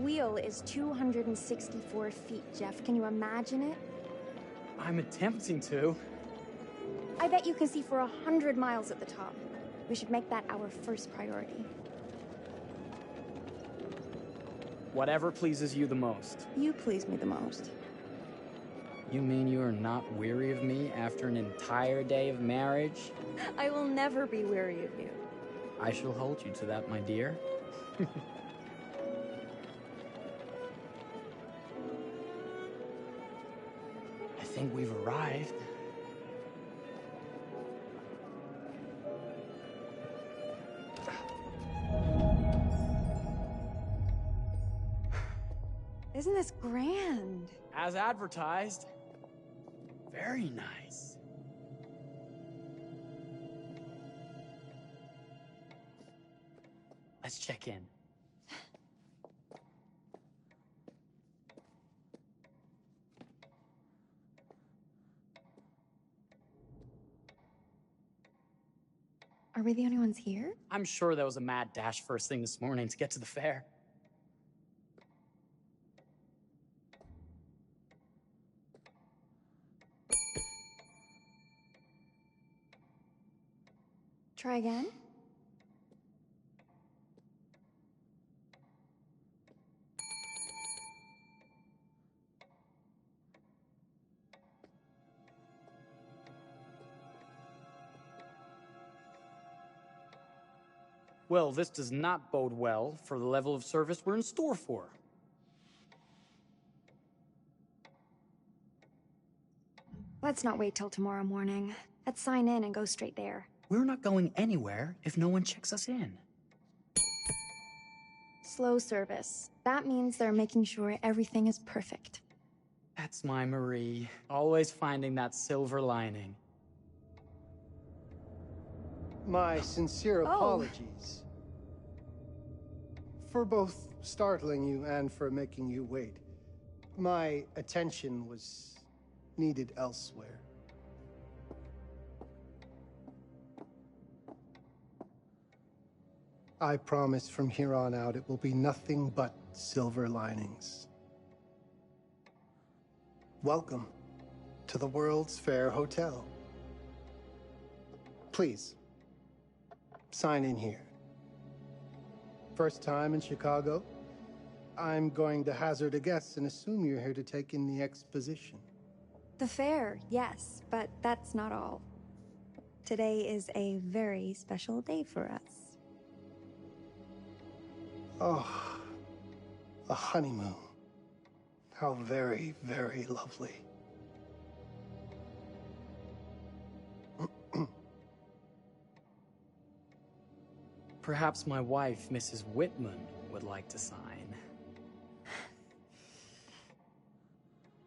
wheel is 264 feet, Jeff. Can you imagine it? I'm attempting to. I bet you can see for 100 miles at the top. We should make that our first priority. Whatever pleases you the most. You please me the most. You mean you are not weary of me after an entire day of marriage? I will never be weary of you. I shall hold you to that, my dear. I think we've arrived. Isn't this grand? As advertised. Very nice. Let's check in. Are we the only ones here? I'm sure there was a mad dash first thing this morning to get to the fair. Try again? Well, this does not bode well for the level of service we're in store for. Let's not wait till tomorrow morning. Let's sign in and go straight there. We're not going anywhere if no one checks us in. Slow service. That means they're making sure everything is perfect. That's my Marie. Always finding that silver lining. My sincere apologies. For both startling you and for making you wait. My attention was needed elsewhere. I promise from here on out it will be nothing but silver linings. Welcome to the World's Fair Hotel. Please, sign in here. First time in Chicago? I'm going to hazard a guess and assume you're here to take in the exposition. The fair, yes, but that's not all. Today is a very special day for us. Oh, a honeymoon. How very, very lovely. Perhaps my wife, Mrs. Whitman, would like to sign.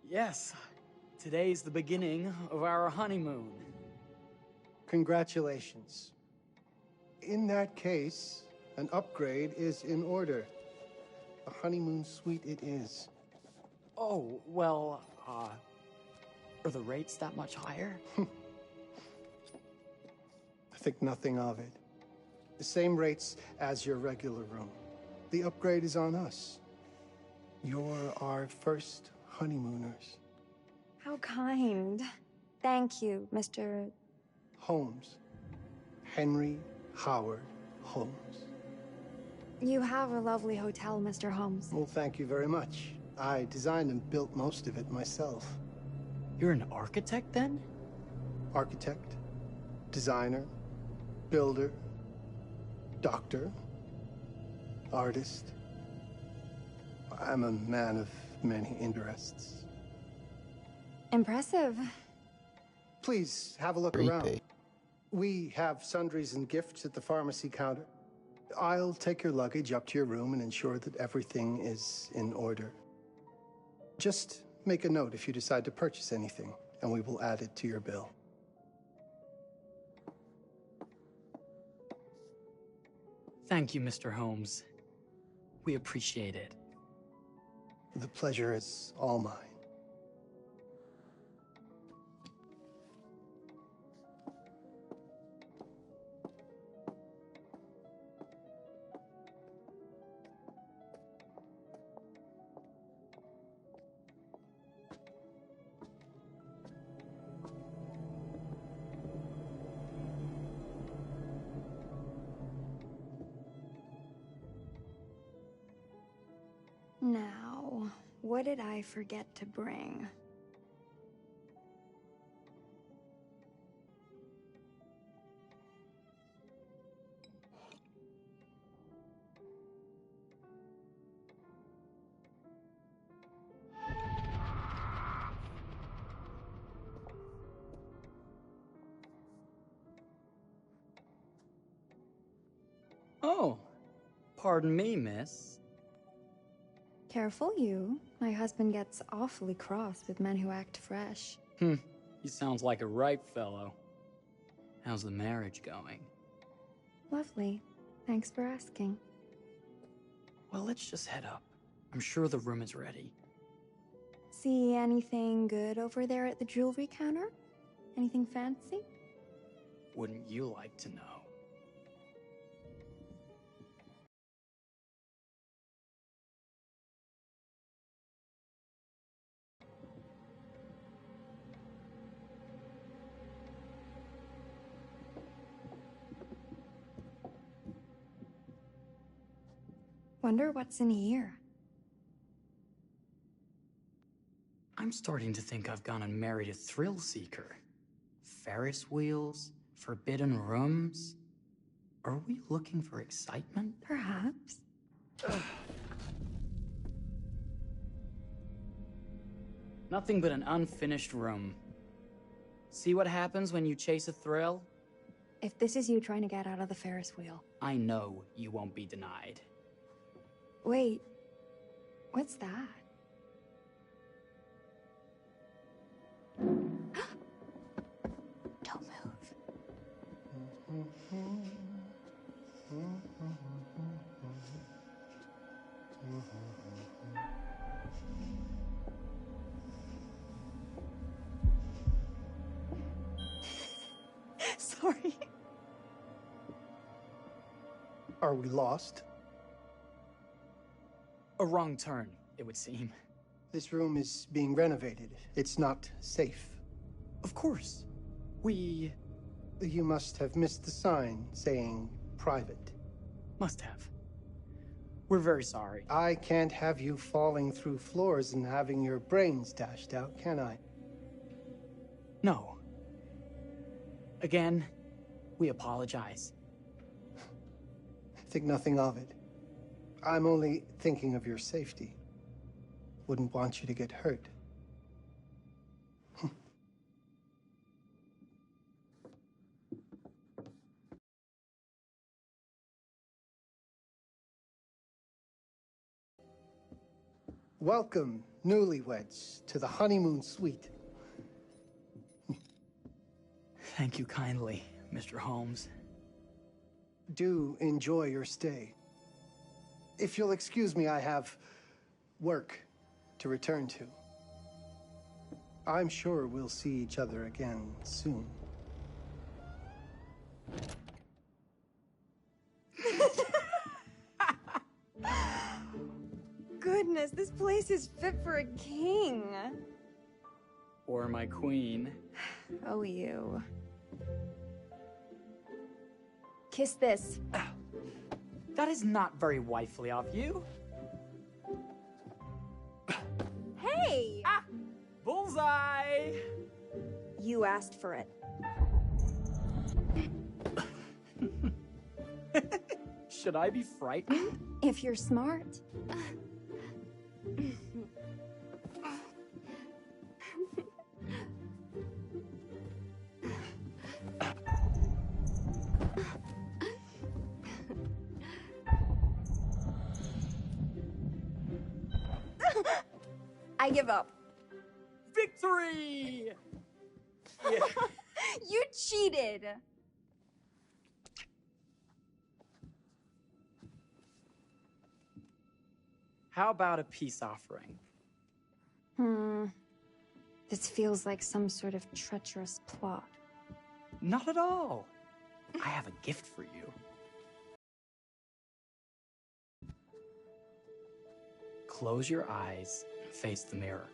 Yes, today's the beginning of our honeymoon. Congratulations. In that case, an upgrade is in order. A honeymoon suite it is. Oh, well, are the rates that much higher? I think nothing of it. The same rates as your regular room. The upgrade is on us. You're our first honeymooners. How kind. Thank you, Mr. Holmes. Henry Howard Holmes. You have a lovely hotel, Mr. Holmes. Well, thank you very much. I designed and built most of it myself. You're an architect, then? Architect, designer, builder, doctor, artist. I'm a man of many interests. Impressive. Please have a look around. We have sundries and gifts at the pharmacy counter. I'll take your luggage up to your room and ensure that everything is in order. Just make a note if you decide to purchase anything, and we will add it to your bill. Thank you, Mr. Holmes. We appreciate it. The pleasure is all mine. What did I forget to bring? Oh, pardon me, miss. Careful you. My husband gets awfully cross with men who act fresh. He sounds like a ripe fellow. How's the marriage going? Lovely. Thanks for asking. Well, let's just head up. I'm sure the room is ready. See anything good over there at the jewelry counter? Anything fancy? Wouldn't you like to know? Wonder what's in here. I'm starting to think I've gone and married a thrill seeker. Ferris wheels, forbidden rooms. Are we looking for excitement? Perhaps. Nothing but an unfinished room. See what happens when you chase a thrill? If this is you trying to get out of the Ferris wheel. I know you won't be denied. Wait, what's that? Don't move. Sorry. Are we lost? A wrong turn, it would seem. This room is being renovated. It's not safe. Of course. We You must have missed the sign saying private. must have. We're very sorry. I can't have you falling through floors and having your brains dashed out, can I? No. Again, we apologize. Think nothing of it. I'm only thinking of your safety. Wouldn't want you to get hurt. Welcome, newlyweds, to the honeymoon suite. Thank you kindly, Mr. Holmes. Do enjoy your stay. If you'll excuse me, I have work to return to. I'm sure we'll see each other again soon. Goodness, this place is fit for a king. Or my queen. Oh, you. Kiss this. That is not very wifely of you. Hey! Bullseye! You asked for it. Should I be frightened? If you're smart. I give up. Victory! Yeah. You cheated. How about a peace offering? This feels like some sort of treacherous plot. Not at all. I have a gift for you. Close your eyes and face the mirror.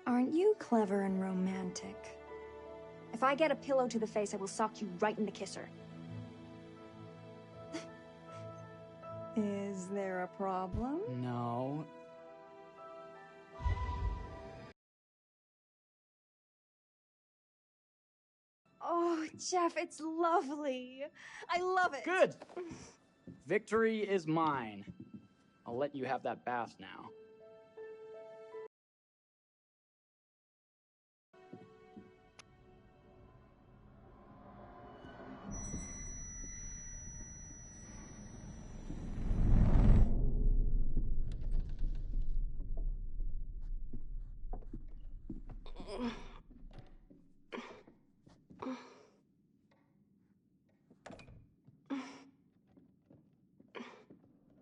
Aren't you clever and romantic? If I get a pillow to the face, I will sock you right in the kisser. Is there a problem? No. Oh, Jeff, it's lovely. I love it. Good! Victory is mine. I'll let you have that bath now.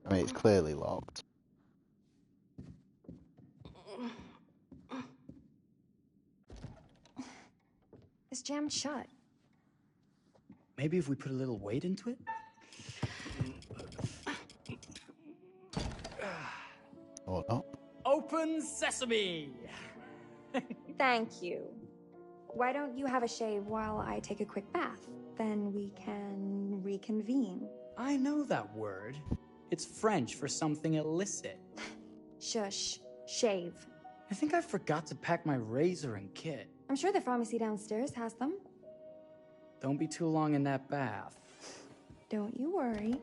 I mean, it's clearly locked. It's jammed shut. Maybe if we put a little weight into it? Or not. Open sesame! Thank you. Why don't you have a shave while I take a quick bath? Then we can reconvene. I know that word. It's French for something illicit. Shush. Shave. I think I forgot to pack my razor and kit. I'm sure the pharmacy downstairs has them. Don't be too long in that bath. Don't you worry.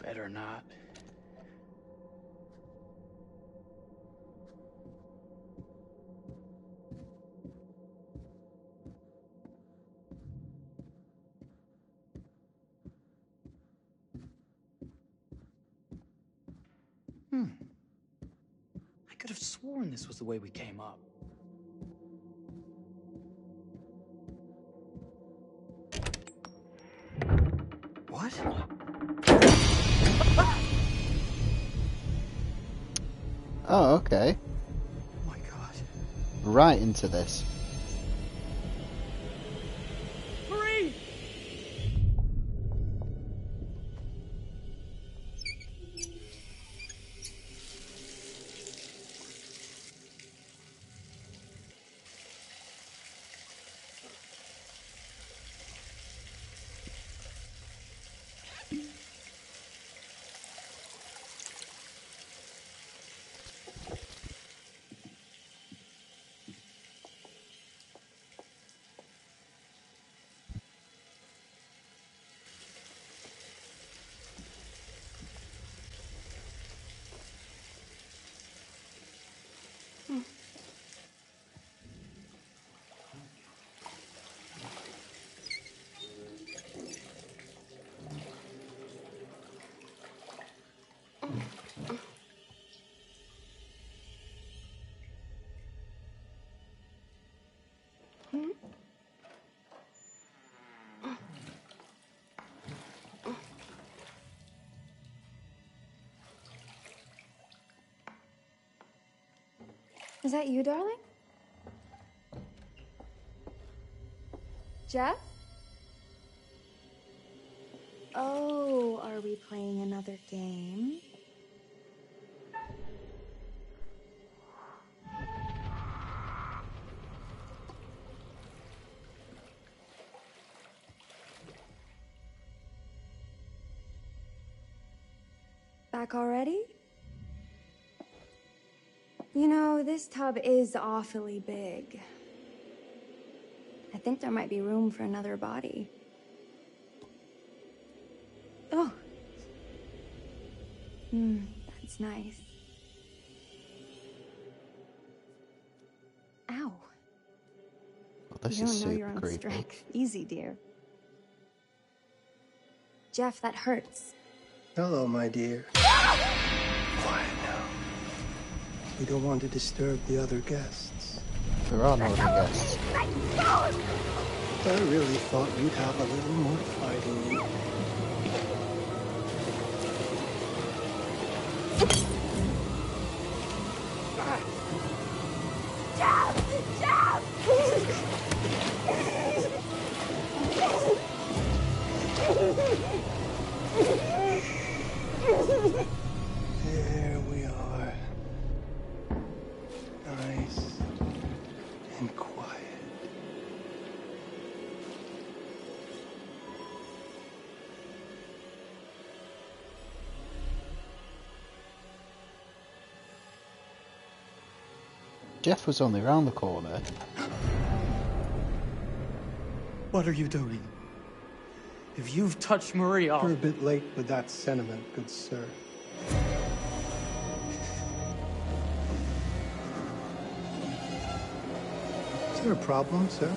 Better not. I could have sworn this was the way we came up. What? Oh, okay. Oh my god. Right into this. Hurry! Is that you, darling? Jeff? Oh, are we playing another game? Back already? You know, this tub is awfully big. I think there might be room for another body. Oh. That's nice. Ow. Well, this You is don't know super your own creepy. strength. Easy, dear. Jeff, that hurts. Hello, my dear. Quiet now. We don't want to disturb the other guests. There are no other guests. I really thought you'd have a little more fight in you. There we are. Nice and quiet. Jeff was only round the corner. What are you doing? If you've touched Maria, You're a bit late with that sentiment, good sir. Is there a problem, sir?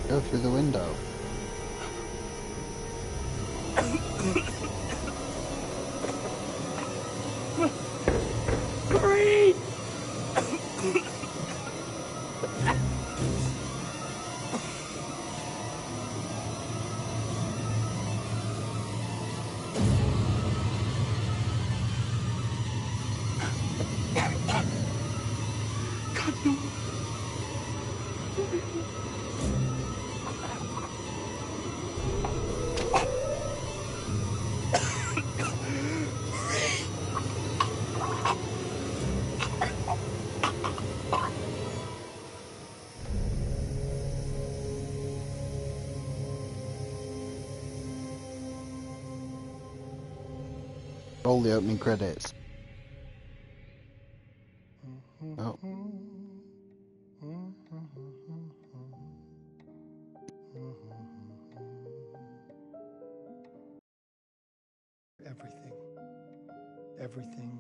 Go through the window. Marie! God, no. Roll the opening credits. Oh. Everything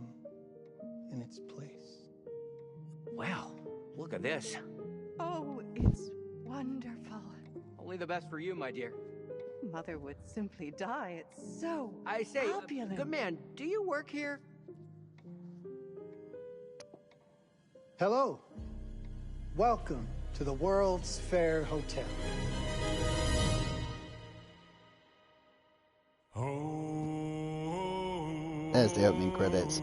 in its place. Well, look at this. Oh, it's wonderful. Only the best for you, my dear. Mother would simply die. It's so I say, opulent. good man, do you work here? Hello. Welcome to the World's Fair Hotel. There's the opening credits.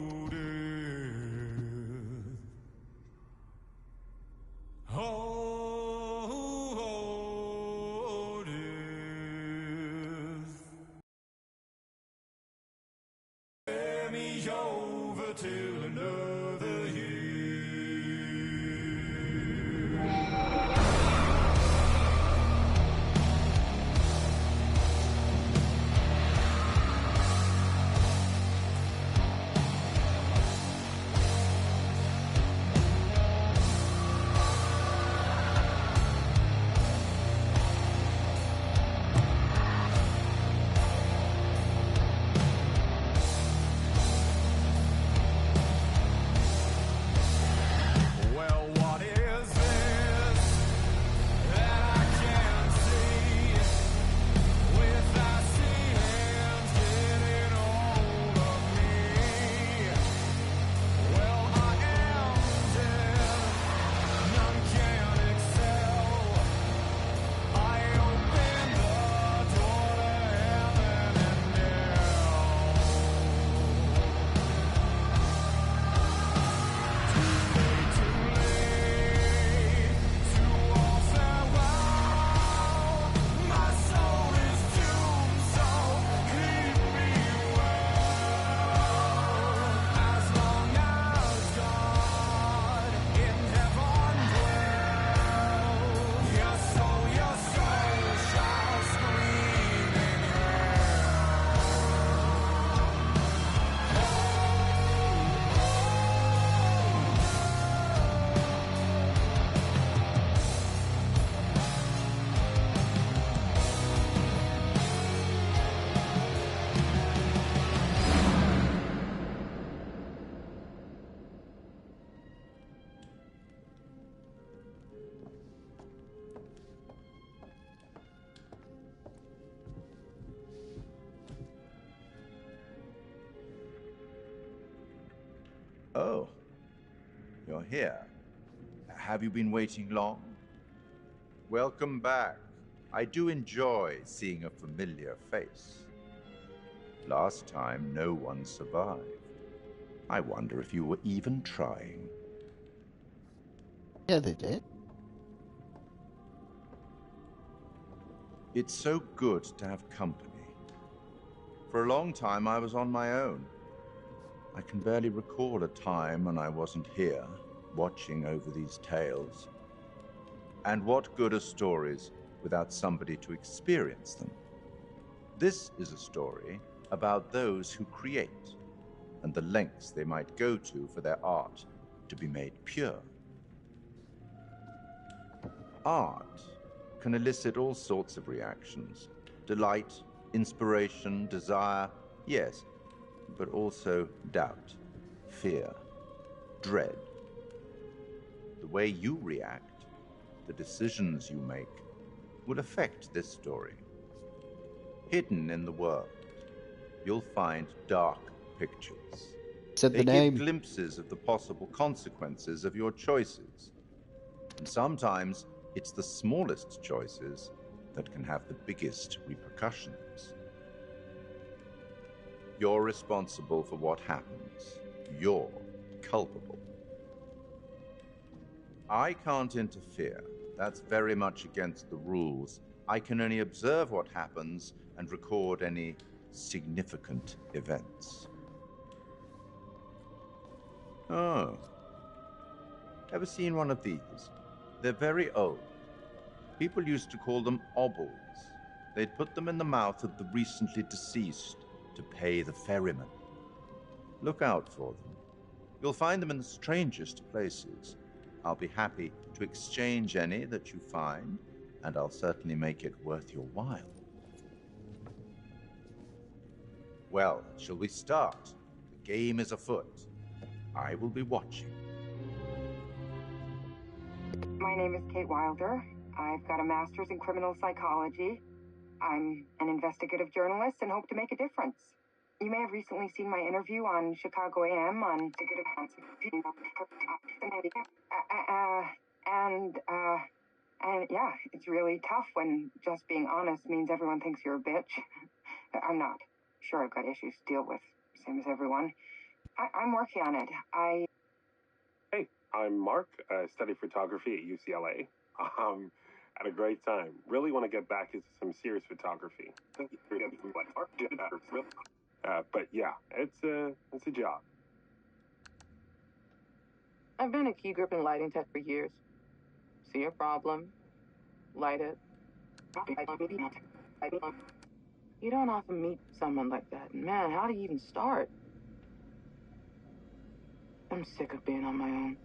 here. Have you been waiting long? Welcome back. I do enjoy seeing a familiar face. Last time, no one survived. I wonder if you were even trying. Yeah, they did. It's so good to have company. For a long time, I was on my own. I can barely recall a time when I wasn't here, watching over these tales. And what good are stories without somebody to experience them? This is a story about those who create, and the lengths they might go to for their art to be made pure. Art can elicit all sorts of reactions. Delight, inspiration, desire, yes, but also doubt, fear, dread. The way you react, the decisions you make, will affect this story. Hidden in the world, you'll find dark pictures. Said They the name. give glimpses of the possible consequences of your choices. And sometimes it's the smallest choices that can have the biggest repercussions. You're responsible for what happens. You're culpable. I can't interfere. That's very much against the rules. I can only observe what happens and record any significant events. Oh. Ever seen one of these? They're very old. People used to call them obels. They'd put them in the mouth of the recently deceased to pay the ferryman. Look out for them. You'll find them in the strangest places. I'll be happy to exchange any that you find, and I'll certainly make it worth your while. Well, shall we start? The game is afoot. I will be watching. My name is Kate Wilder. I've got a master's in criminal psychology. I'm an investigative journalist and hope to make a difference. You may have recently seen my interview on Chicago AM on and yeah, it's really tough when just being honest means everyone thinks you're a bitch. I'm not. Sure, I've got issues to deal with, same as everyone. I'm working on it. Hey, I'm Mark. I study photography at UCLA. Had a great time. Really want to get back into some serious photography. But yeah, it's a job. I've been a key grip and lighting tech for years. See a problem, light it. You don't often meet someone like that. Man, how do you even start? I'm sick of being on my own.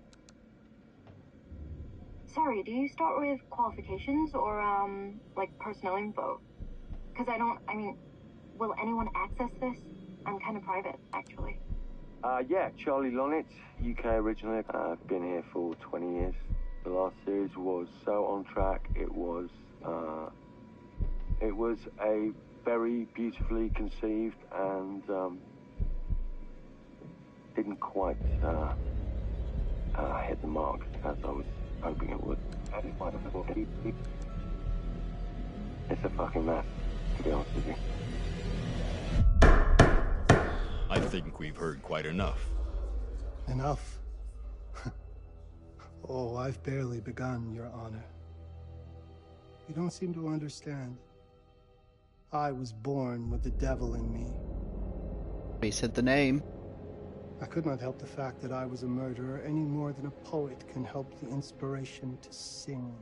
Sorry, do you start with qualifications or, like personnel info? Because will anyone access this? I'm kind of private, actually. Yeah, Charlie Lonitz, UK originally. I've been here for 20 years. The last series was so on track. It was a very beautifully conceived and didn't quite hit the mark as I was hoping it would. It's a fucking mess, to be honest with you. I think we've heard quite enough. Enough? Oh, I've barely begun, Your Honor. You don't seem to understand. I was born with the devil in me. He said the name. I could not help the fact that I was a murderer any more than a poet can help the inspiration to sing.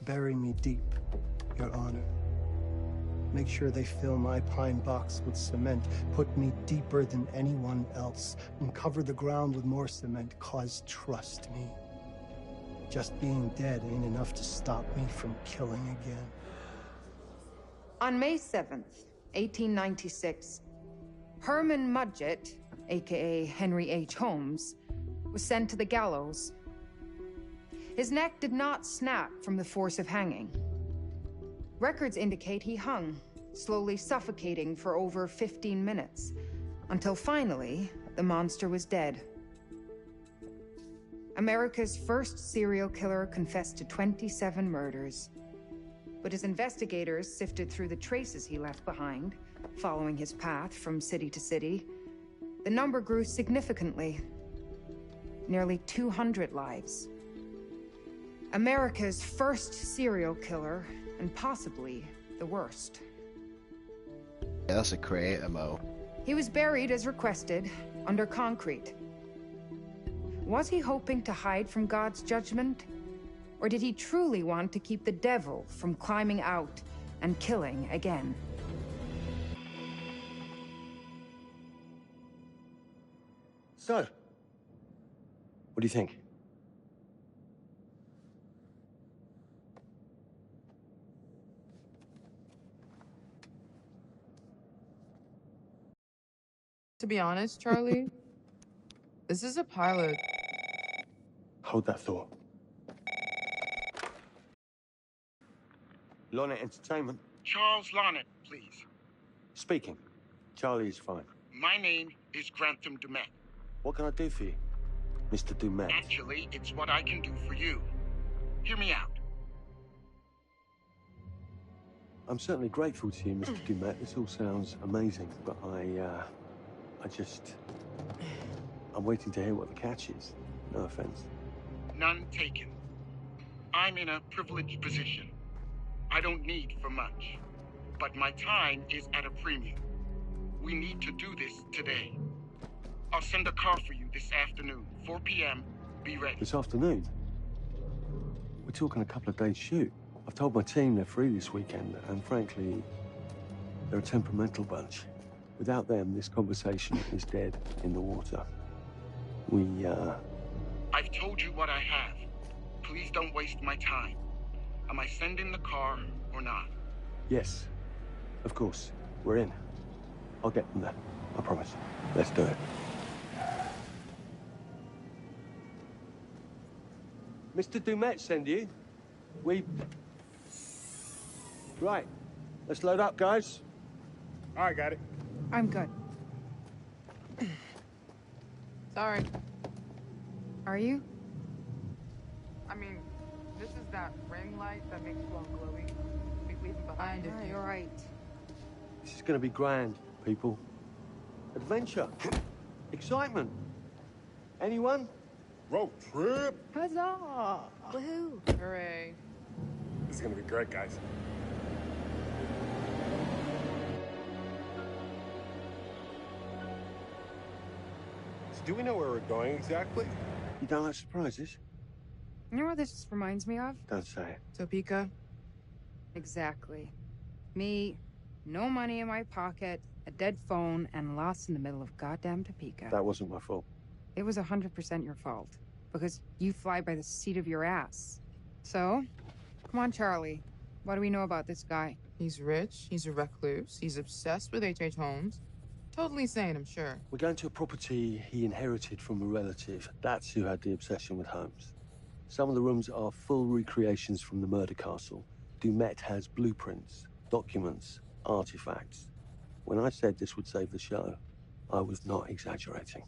Bury me deep, Your Honor. Make sure they fill my pine box with cement. Put me deeper than anyone else. And cover the ground with more cement, 'cause trust me, just being dead ain't enough to stop me from killing again. On May 7th, 1896, Herman Mudgett, aka Henry H. Holmes, was sent to the gallows. His neck did not snap from the force of hanging. Records indicate he hung, slowly suffocating for over 15 minutes, until finally, the monster was dead. America's first serial killer confessed to 27 murders. But as investigators sifted through the traces he left behind, following his path from city to city, the number grew significantly. Nearly 200 lives. America's first serial killer, and possibly the worst. Yeah, that's a creator mo. He was buried as requested, under concrete. Was he hoping to hide from God's judgment? Or did he truly want to keep the devil from climbing out and killing again? So, what do you think? To be honest, Charlie, this is a pilot. Hold that thought. Lonnet Entertainment. Charles Lonnet, please. Speaking. Charlie is fine. My name is Grantham Dumet. What can I do for you, Mr. Dumet? Actually, it's what I can do for you. Hear me out. I'm certainly grateful to you, Mr. Dumet. This all sounds amazing, but I'm waiting to hear what the catch is. No offense. None taken. I'm in a privileged position. I don't need for much, but my time is at a premium. We need to do this today. I'll send a car for you this afternoon, 4 p.m. Be ready. This afternoon? We're talking a couple of days shoot. I've told my team they're free this weekend, and frankly, they're a temperamental bunch. Without them, this conversation is dead in the water. I've told you what I have. Please don't waste my time. Am I sending the car or not? Yes, of course. We're in. I'll get them there. I promise. Let's do it. Mr. Dumet send you? Right. Let's load up, guys. All right, got it. I'm good. Sorry. Are you? I mean, this is that ring light that makes you all glowy. We leave it behind if you... You're right. This is going to be grand, people. Adventure. Excitement. Anyone? Road trip. Huzzah! Woohoo! Hooray. This is gonna be great, guys. So do we know where we're going exactly? You don't like surprises? You know what this reminds me of? Don't say it. Topeka? Exactly. Me, no money in my pocket, a dead phone, and lost in the middle of goddamn Topeka. That wasn't my fault. It was 100% your fault. Because you fly by the seat of your ass. So, come on, Charlie. What do we know about this guy? He's rich, he's a recluse, he's obsessed with H.H. Holmes. Totally sane, I'm sure. We're going to a property he inherited from a relative. That's who had the obsession with Holmes. Some of the rooms are full recreations from the murder castle. Dumet has blueprints, documents, artifacts. When I said this would save the show, I was not exaggerating.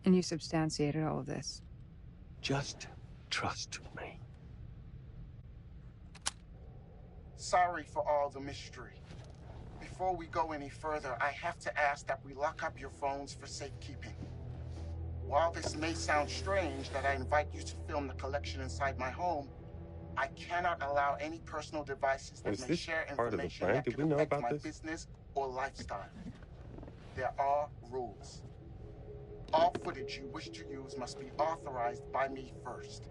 And you substantiated all of this? Just trust me. Sorry for all the mystery. Before we go any further, I have to ask that we lock up your phones for safekeeping. While this may sound strange that I invite you to film the collection inside my home, I cannot allow any personal devices that may share information that could affect my business or lifestyle. There are rules. All footage you wish to use must be authorized by me first.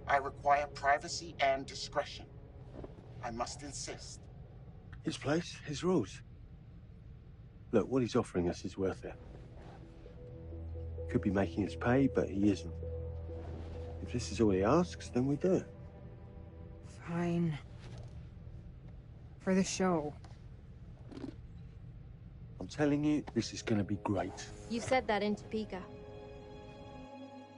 I require privacy and discretion. I must insist. His place, his rules. Look, what he's offering us is worth it. Could be making us pay, but he isn't. If this is all he asks, then we do it. Fine. For the show. I'm telling you, this is gonna be great. You said that in Topeka.